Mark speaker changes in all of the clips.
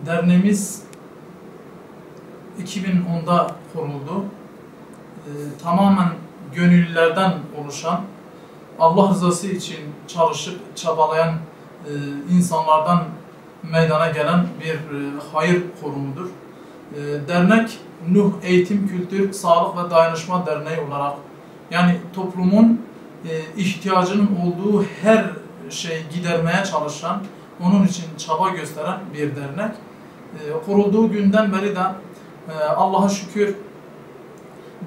Speaker 1: Derneğimiz 2010'da kuruldu. Tamamen gönüllülerden oluşan, Allah rızası için çalışıp çabalayan insanlardan meydana gelen bir hayır kurumudur. Dernek Nuh Eğitim, Kültür, Sağlık ve Dayanışma Derneği olarak, yani toplumun ihtiyacının olduğu her şeyi gidermeye çalışan, onun için çaba gösteren bir dernek. Kurulduğu günden beri de Allah'a şükür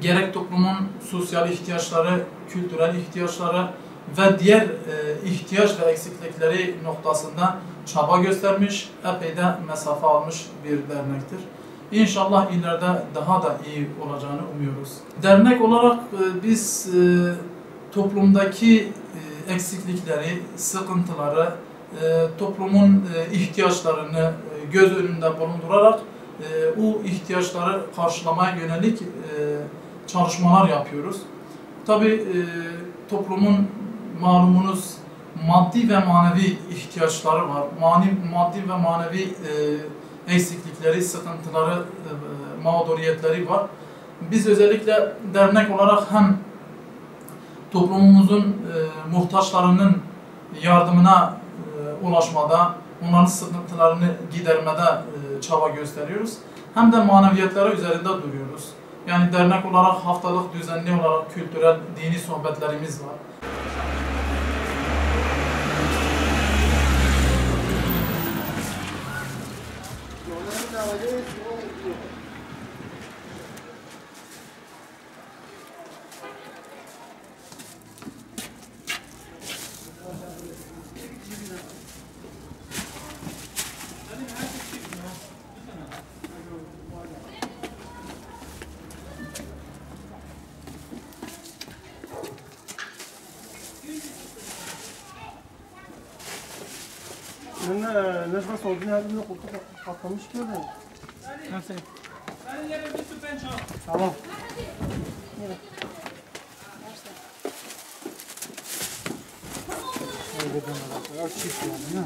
Speaker 1: gerek toplumun sosyal ihtiyaçları, kültürel ihtiyaçları ve diğer ihtiyaç ve eksiklikleri noktasında çaba göstermiş, epey de mesafe almış bir dernektir. İnşallah ileride daha da iyi olacağını umuyoruz. Dernek olarak biz toplumdaki eksiklikleri, sıkıntıları, toplumun ihtiyaçlarını göz önünde bulundurarak o ihtiyaçları karşılamaya yönelik çalışmalar yapıyoruz. Tabii toplumun malumunuz maddi ve manevi ihtiyaçları var. Maddi ve manevi eksiklikleri, sıkıntıları, mağduriyetleri var. Biz özellikle dernek olarak hem toplumumuzun muhtaçlarının yardımına ulaşmada, onların sıkıntılarını gidermede çaba gösteriyoruz. Hem de maneviyatları üzerinde duruyoruz. Yani dernek olarak haftalık düzenli olarak kültürel, dini sohbetlerimiz var.
Speaker 2: Nasıl olduğunu her birine koltuk katlamış ki öyle.
Speaker 3: Nasıl?
Speaker 2: Tamam. Öyle döner. Çift yani.